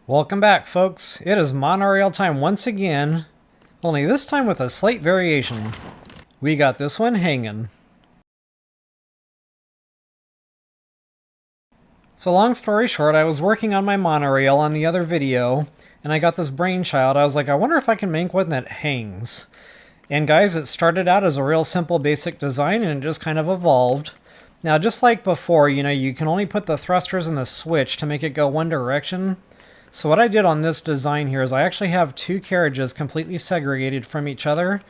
Welcome back, folks. It is monorail time once again, only this time with a slight variation. We got this one hanging. So long story short, I was working on my monorail on the other video, and I got this brainchild. I was like, I wonder if I can make one that hangs. And guys, it started out as a real simple basic design, and it just kind of evolved. Now, just like before, you can only put the thrusters and the switch to make it go one direction. So what I did on this design here is I actually have two carriages completely segregated from each other,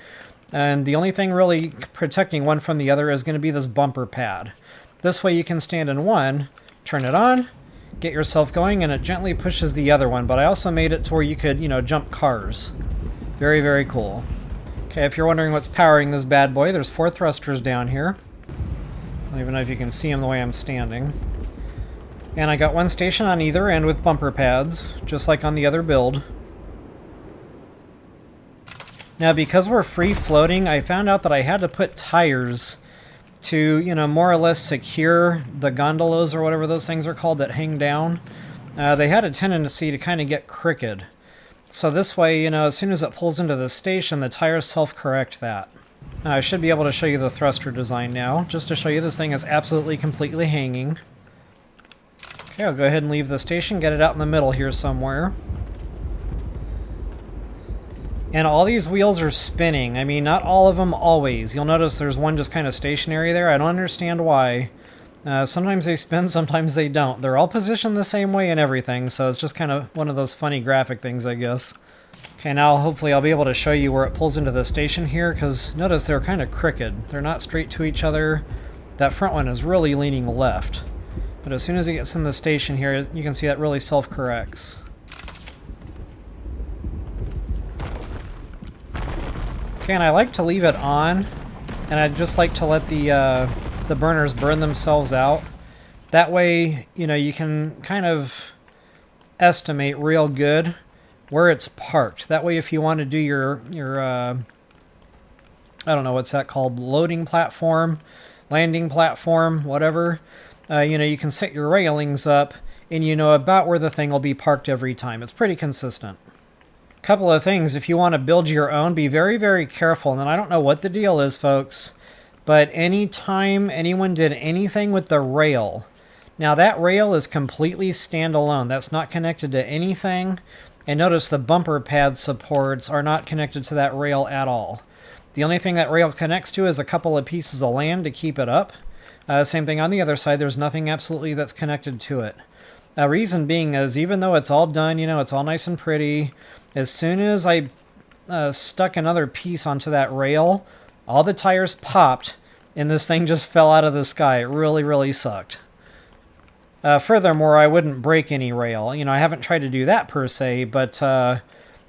and the only thing really protecting one from the other is going to be this bumper pad. This way you can stand in one, turn it on, get yourself going, and it gently pushes the other one, but I also made it to where you could, jump cars. Very, very cool. Okay, if you're wondering what's powering this bad boy, there's 4 thrusters down here. I don't even know if you can see them the way I'm standing. And I got one station on either end with bumper pads, just like on the other build. Now, because we're free floating, I found out that I had to put tires to, more or less secure the gondolas or whatever those things are called that hang down. They had a tendency to kind of get crooked. So this way, as soon as it pulls into the station, the tires self-correct that. Now, I should be able to show you the thruster design now, just to show you this thing is absolutely completely hanging. Okay, I'll go ahead and leave the station, get it out in the middle here somewhere. And all these wheels are spinning. I mean, not all of them always. You'll notice there's one just kind of stationary there. I don't understand why. Sometimes they spin, sometimes they don't. They're all positioned the same way and everything, so it's just kind of one of those funny graphic things, I guess. Okay, now hopefully I'll be able to show you where it pulls into the station here, because notice they're kind of crooked. They're not straight to each other. That front one is really leaning left. But as soon as it gets in the station here, you can see that really self-corrects. Okay, and I like to leave it on, and I just like to let the burners burn themselves out. That way, you can kind of estimate real good where it's parked. That way, if you want to do your I don't know what's that called, loading platform, landing platform, whatever. You can set your railings up, and you know about where the thing will be parked every time. It's pretty consistent. Couple of things, if you want to build your own, be very, very careful. And I don't know what the deal is, folks, but anytime anyone did anything with the rail, now that rail is completely standalone. That's not connected to anything. And notice the bumper pad supports are not connected to that rail at all. The only thing that rail connects to is a couple of pieces of land to keep it up. Same thing on the other side. There's nothing absolutely that's connected to it. Reason being is, even though it's all done, it's all nice and pretty, as soon as I stuck another piece onto that rail, all the tires popped, and this thing just fell out of the sky. It really, really sucked. Furthermore, I wouldn't break any rail. I haven't tried to do that per se, but I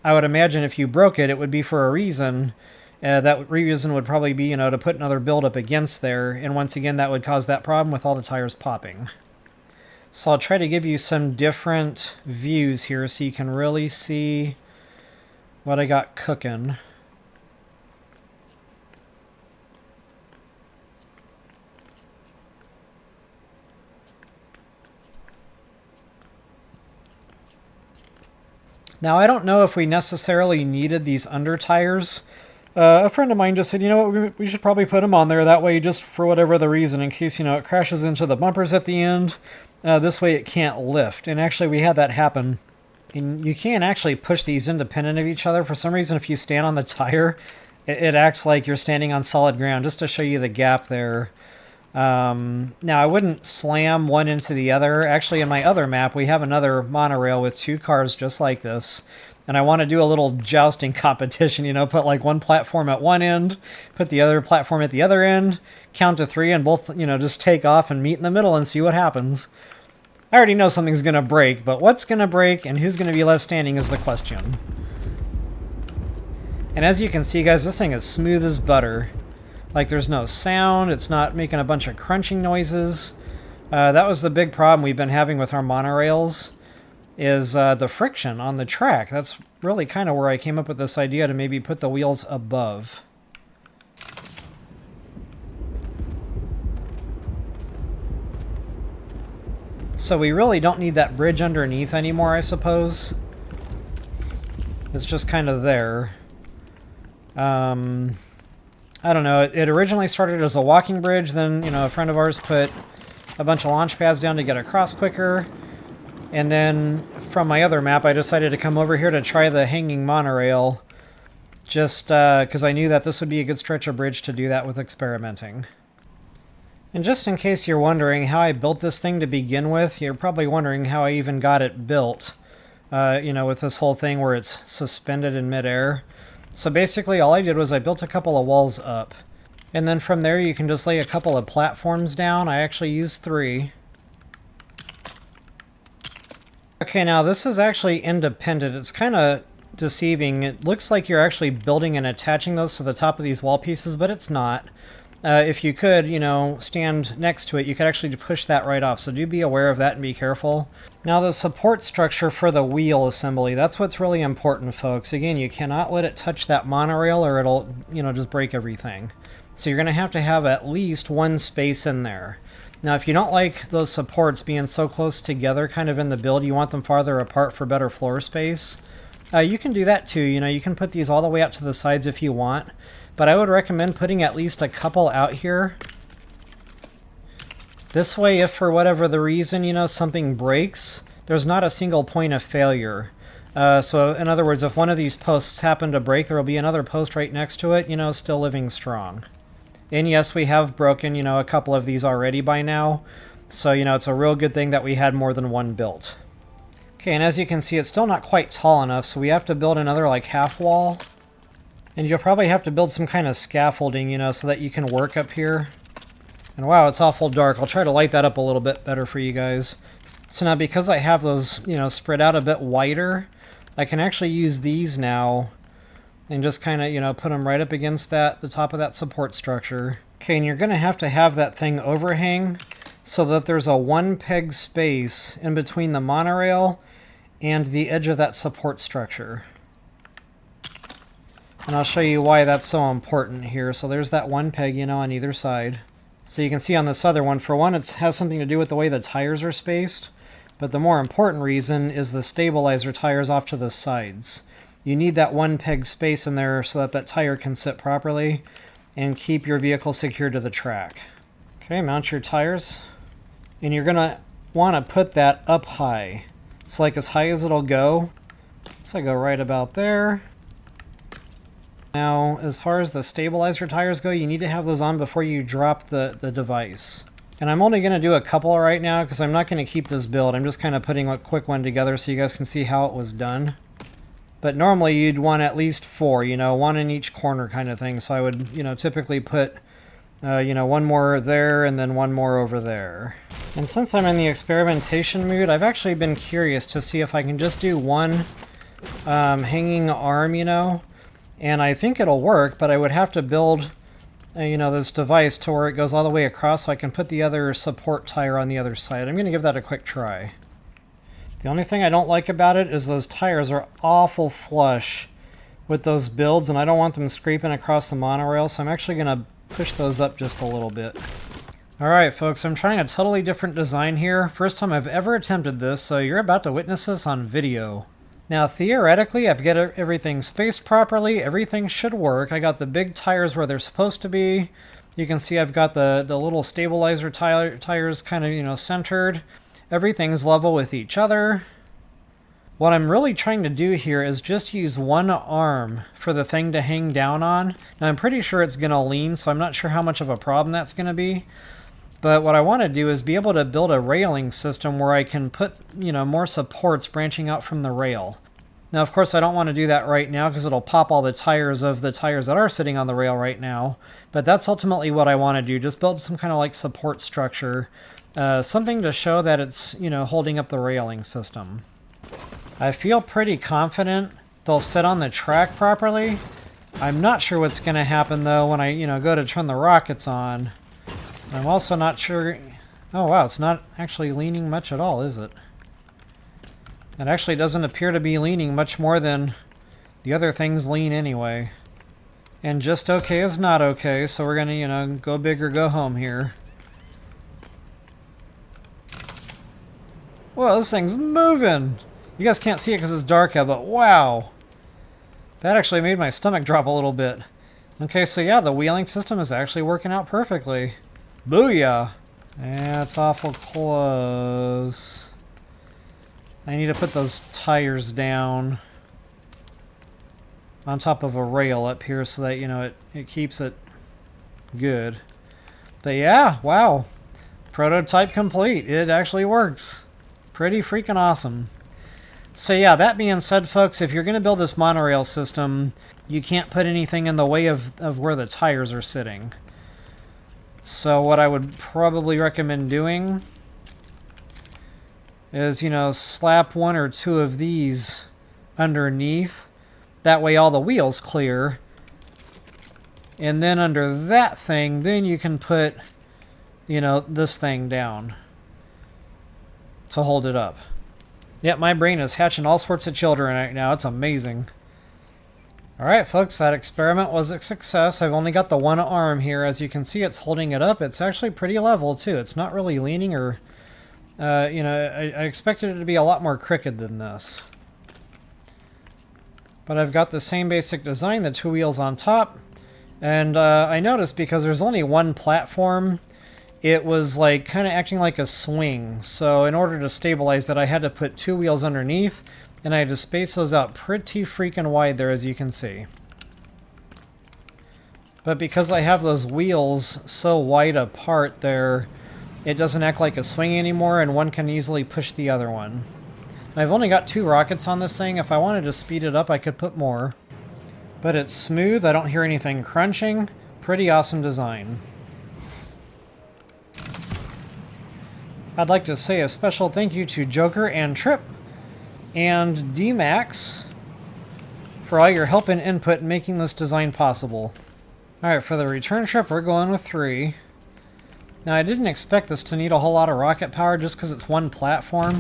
would imagine if you broke it, it would be for a reason. That reason would probably be, to put another build up against there, and once again, that would cause that problem with all the tires popping. So I'll try to give you some different views here so you can really see what I got cooking. Now, I don't know if we necessarily needed these under tires. A friend of mine just said, we should probably put them on there. That way, just for whatever the reason, in case, it crashes into the bumpers at the end. This way it can't lift. And actually, we had that happen. And you can actually push these independent of each other. For some reason, if you stand on the tire, it acts like you're standing on solid ground, just to show you the gap there. Now, I wouldn't slam one into the other. Actually, in my other map, we have another monorail with 2 cars just like this. And I want to do a little jousting competition, put like one platform at one end, put the other platform at the other end, count to 3, and both, just take off and meet in the middle and see what happens. I already know something's going to break, but what's going to break and who's going to be left standing is the question. And as you can see, guys, this thing is smooth as butter. Like, there's no sound, it's not making a bunch of crunching noises. That was the big problem we've been having with our monorails, is the friction on the track. That's really kind of where I came up with this idea to maybe put the wheels above. So we really don't need that bridge underneath anymore, I suppose. It's just kind of there. I don't know. It originally started as a walking bridge, then, you know, a friend of ours put a bunch of launch pads down to get across quicker. And then from my other map, I decided to come over here to try the hanging monorail, just because I knew that this would be a good stretch of bridge to do that with experimenting. And just in case you're wondering how I built this thing to begin with, you're probably wondering how I even got it built, you know, with this whole thing where it's suspended in midair. So basically all I did was I built a couple of walls up. And then from there you can just lay a couple of platforms down. I actually used 3. Okay, now this is actually independent. It's kind of deceiving. It looks like you're actually building and attaching those to the top of these wall pieces, but it's not. If you could, you know, stand next to it, you could actually push that right off. So do be aware of that and be careful. Now the support structure for the wheel assembly, that's what's really important, folks. Again, you cannot let it touch that monorail or it'll, you know, just break everything. So you're going to have at least one space in there. Now, if you don't like those supports being so close together kind of in the build, you want them farther apart for better floor space, you can do that too. You know, you can put these all the way out to the sides if you want, but I would recommend putting at least a couple out here. This way, if for whatever the reason, you know, something breaks, there's not a single point of failure. So in other words, if one of these posts happen to break, there will be another post right next to it, you know, still living strong. And yes, we have broken, you know, a couple of these already by now. So, you know, it's a real good thing that we had more than one built. Okay, and as you can see, it's still not quite tall enough, so we have to build another, like, half wall. And you'll probably have to build some kind of scaffolding, you know, so that you can work up here. And wow, it's awful dark. I'll try to light that up a little bit better for you guys. So now, because I have those, you know, spread out a bit wider, I can actually use these now and just kind of, you know, put them right up against the top of that support structure. Okay, and you're going to have that thing overhang so that there's a 1 peg space in between the monorail and the edge of that support structure. And I'll show you why that's so important here. So there's that 1 peg, you know, on either side. So you can see on this other one, for one, it has something to do with the way the tires are spaced, but the more important reason is the stabilizer tires off to the sides. You need that 1 peg space in there so that that tire can sit properly and keep your vehicle secured to the track. Okay, mount your tires. And you're going to want to put that up high. It's like as high as it'll go. So I go right about there. Now, as far as the stabilizer tires go, you need to have those on before you drop the device. And I'm only going to do a couple right now because I'm not going to keep this build. I'm just kind of putting a quick one together so you guys can see how it was done. But normally you'd want at least 4, you know, 1 in each corner kind of thing. So I would, you know, typically put, you know, 1 more there and then 1 more over there. And since I'm in the experimentation mood, I've actually been curious to see if I can just do 1 hanging arm, you know. And I think it'll work, but I would have to build, you know, this device to where it goes all the way across so I can put the other support tire on the other side. I'm going to give that a quick try. The only thing I don't like about it is those tires are awful flush with those builds, and I don't want them scraping across the monorail, so I'm actually going to push those up just a little bit. Alright folks, I'm trying a totally different design here. First time I've ever attempted this, so you're about to witness this on video. Now theoretically, I've got everything spaced properly, everything should work. I got the big tires where they're supposed to be. You can see I've got the little stabilizer tires kind of, you know, centered. Everything's level with each other. What I'm really trying to do here is just use 1 arm for the thing to hang down on. Now I'm pretty sure it's going to lean, so I'm not sure how much of a problem that's going to be. But what I want to do is be able to build a railing system where I can put, you know, more supports branching out from the rail. Now, of course, I don't want to do that right now because it'll pop all the tires of the tires that are sitting on the rail right now. But that's ultimately what I want to do, just build some kind of like support structure. Something to show that it's, you know, holding up the railing system. I feel pretty confident they'll sit on the track properly. I'm not sure what's going to happen, though, when I, you know, go to turn the rockets on. I'm also not sure... Oh, wow, it's not actually leaning much at all, is it? It actually doesn't appear to be leaning much more than the other things lean anyway. And just okay is not okay, so we're going to, you know, go big or go home here. Whoa, this thing's moving! You guys can't see it because it's dark out, but wow! That actually made my stomach drop a little bit. Okay, so yeah, the wheeling system is actually working out perfectly. Booyah! Yeah, it's awful close. I need to put those tires down on top of a rail up here so that, you know, it keeps it good. But yeah, wow. Prototype complete. It actually works. Pretty freaking awesome. So yeah, that being said, folks, if you're going to build this monorail system, you can't put anything in the way of where the tires are sitting. So what I would probably recommend doing is, you know, slap one or two of these underneath. That way all the wheels clear. And then under that thing, then you can put, you know, this thing down to hold it up. Yep, my brain is hatching all sorts of children right now. It's amazing. Alright, folks, that experiment was a success. I've only got the one arm here. As you can see, it's holding it up. It's actually pretty level, too. It's not really leaning or, you know, I expected it to be a lot more crooked than this. But I've got the same basic design, the two wheels on top. And I noticed because there's only one platform, it was like kind of acting like a swing. So in order to stabilize it, I had to put two wheels underneath, and I had to space those out pretty freaking wide there, as you can see. But because I have those wheels so wide apart there, it doesn't act like a swing anymore, and one can easily push the other one. I've only got 2 rockets on this thing. If I wanted to speed it up, I could put more. But it's smooth. I don't hear anything crunching. Pretty awesome design. I'd like to say a special thank you to Joker and Trip and D-Max for all your help and input in making this design possible. Alright, for the return trip, we're going with 3. Now, I didn't expect this to need a whole lot of rocket power just because it's one platform.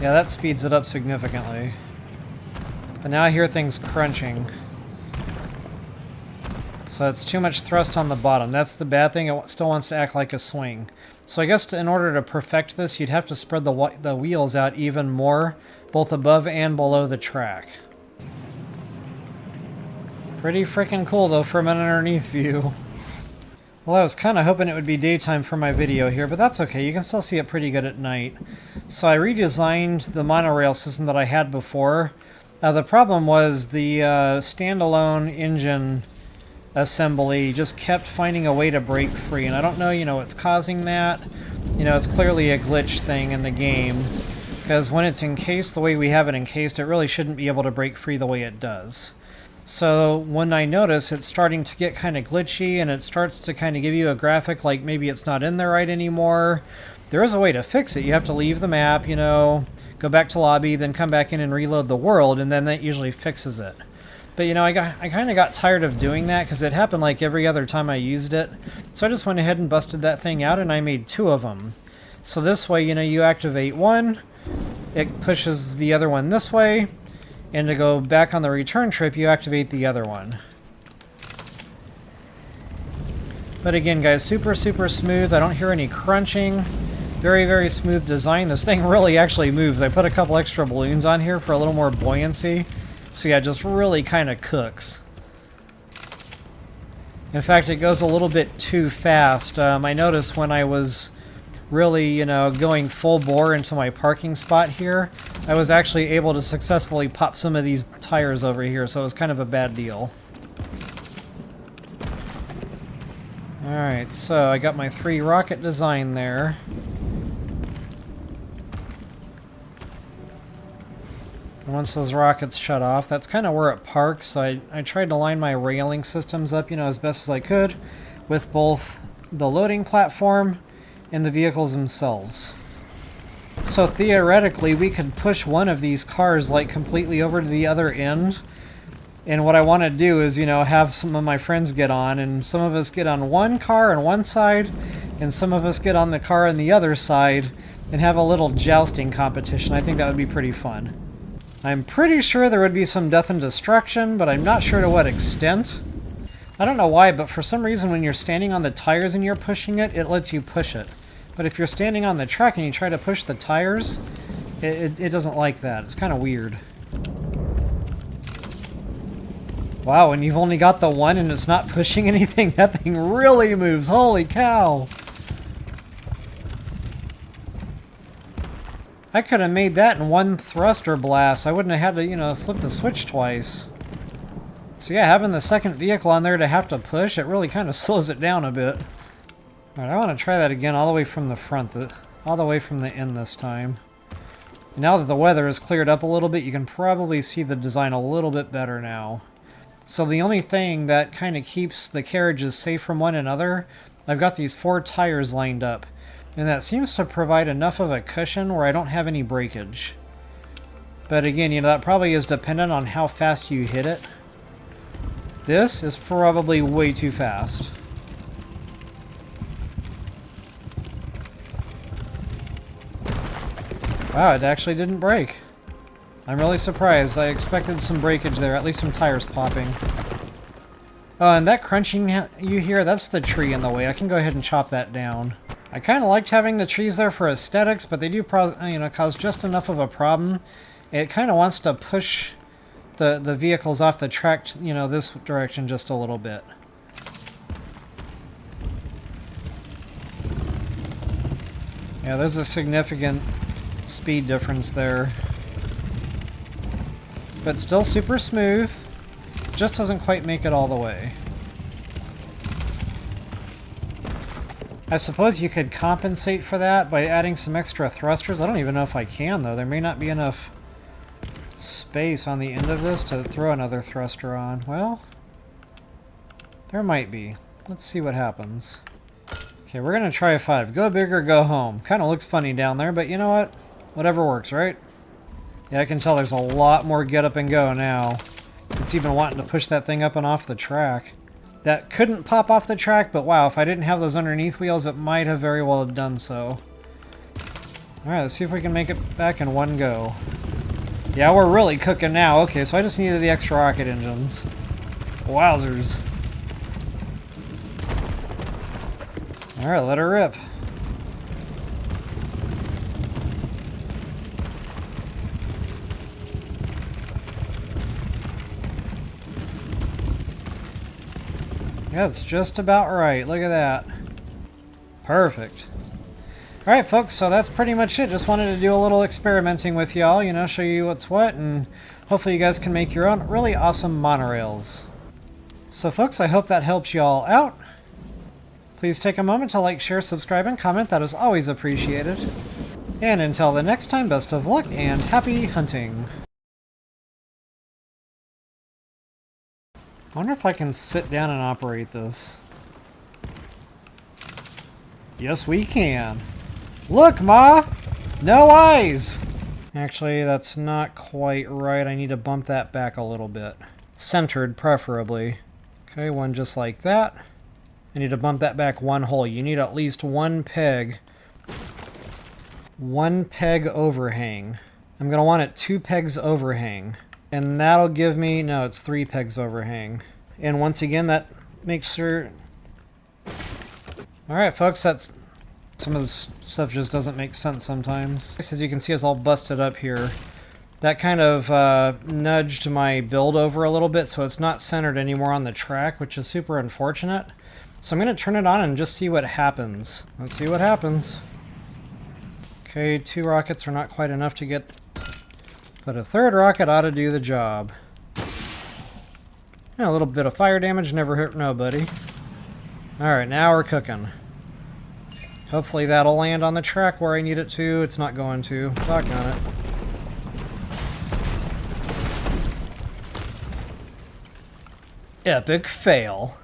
Yeah, that speeds it up significantly. But now I hear things crunching. So it's too much thrust on the bottom. That's the bad thing. It still wants to act like a swing. So I guess in order to perfect this, you'd have to spread the wheels out even more, both above and below the track. Pretty freaking cool, though, from an underneath view. Well, I was kind of hoping it would be daytime for my video here, but that's okay. You can still see it pretty good at night. So I redesigned the monorail system that I had before. The problem was the standalone engine assembly just kept finding a way to break free, and I don't know, you know, what's causing that. You know, it's clearly a glitch thing in the game, because when it's encased the way we have it encased, it really shouldn't be able to break free the way it does. So when I notice it's starting to get kind of glitchy and it starts to kind of give you a graphic like maybe it's not in there right anymore, there is a way to fix it. You have to leave the map, you know, go back to lobby, then come back in and reload the world, and then that usually fixes it. But you know, I kind of got tired of doing that because it happened like every other time I used it. So I just went ahead and busted that thing out, and I made 2 of them. So this way, you know, you activate one, it pushes the other one this way, and to go back on the return trip, you activate the other one. But again, guys, super, super smooth. I don't hear any crunching. Very, very smooth design. This thing really actually moves. I put a couple extra balloons on here for a little more buoyancy. So yeah, just really kind of cooks. In fact, it goes a little bit too fast. I noticed when I was really, you know, going full bore into my parking spot here, I was actually able to successfully pop some of these tires over here, so it was kind of a bad deal. Alright, so I got my 3 rocket design there. Once those rockets shut off, that's kind of where it parks. So I tried to line my railing systems up, you know, as best as I could with both the loading platform and the vehicles themselves. So theoretically, we could push one of these cars like completely over to the other end. And what I want to do is, you know, have some of my friends get on, and some of us get on one car on one side, and some of us get on the car on the other side, and have a little jousting competition. I think that would be pretty fun. I'm pretty sure there would be some death and destruction, but I'm not sure to what extent. I don't know why, but for some reason when you're standing on the tires and you're pushing it, it lets you push it. But if you're standing on the track and you try to push the tires, it doesn't like that. It's kind of weird. Wow, and you've only got the one and it's not pushing anything? That thing really moves. Holy cow. I could have made that in one thruster blast. I wouldn't have had to, you know, flip the switch twice. So yeah, having the second vehicle on there to have to push, it really kind of slows it down a bit. Alright, I want to try that again all the way from the front, all the way from the end this time. Now that the weather has cleared up a little bit, you can probably see the design a little bit better now. So the only thing that kind of keeps the carriages safe from one another, I've got these 4 tires lined up. And that seems to provide enough of a cushion where I don't have any breakage. But again, you know, that probably is dependent on how fast you hit it. This is probably way too fast. Wow, it actually didn't break. I'm really surprised. I expected some breakage there, at least some tires popping. Oh, and that crunching you hear, that's the tree in the way. I can go ahead and chop that down. I kind of liked having the trees there for aesthetics, but they do cause just enough of a problem. It kind of wants to push the vehicles off the track, you know, this direction just a little bit. Yeah, there's a significant speed difference there. But still super smooth. Just doesn't quite make it all the way. I suppose you could compensate for that by adding some extra thrusters. I don't even know if I can, though. There may not be enough space on the end of this to throw another thruster on. Well, there might be. Let's see what happens. Okay, we're going to try a 5. Go big or go home. Kind of looks funny down there, but you know what? Whatever works, right? Yeah, I can tell there's a lot more get up and go now. It's even wanting to push that thing up and off the track. That couldn't pop off the track, but wow, if I didn't have those underneath wheels, it might have very well have done so. Alright, let's see if we can make it back in one go. Yeah, we're really cooking now. Okay, so I just needed the extra rocket engines. Wowzers. Alright, let her rip. Yeah, it's just about right. Look at that. Perfect. Alright, folks, so that's pretty much it. Just wanted to do a little experimenting with y'all, you know, show you what's what, and hopefully you guys can make your own really awesome monorails. So, folks, I hope that helps y'all out. Please take a moment to like, share, subscribe, and comment. That is always appreciated. And until the next time, best of luck and happy hunting. I wonder if I can sit down and operate this. Yes, we can. Look, Ma! No eyes! Actually, that's not quite right. I need to bump that back a little bit. Centered, preferably. Okay, one just like that. I need to bump that back one hole. You need at least one peg. One peg overhang. I'm going to want it 2 pegs overhang. And that'll give me, no, it's 3 pegs overhang. And once again, that makes sure... Alright, folks, that's... Some of this stuff just doesn't make sense sometimes. As you can see, it's all busted up here. That kind of nudged my build over a little bit, so it's not centered anymore on the track, which is super unfortunate. So I'm going to turn it on and just see what happens. Let's see what happens. Okay, 2 rockets are not quite enough to get... But a 3rd rocket ought to do the job. Yeah, a little bit of fire damage never hurt nobody. Alright, now we're cooking. Hopefully that'll land on the track where I need it to. It's not going to. Doggone it. Epic fail.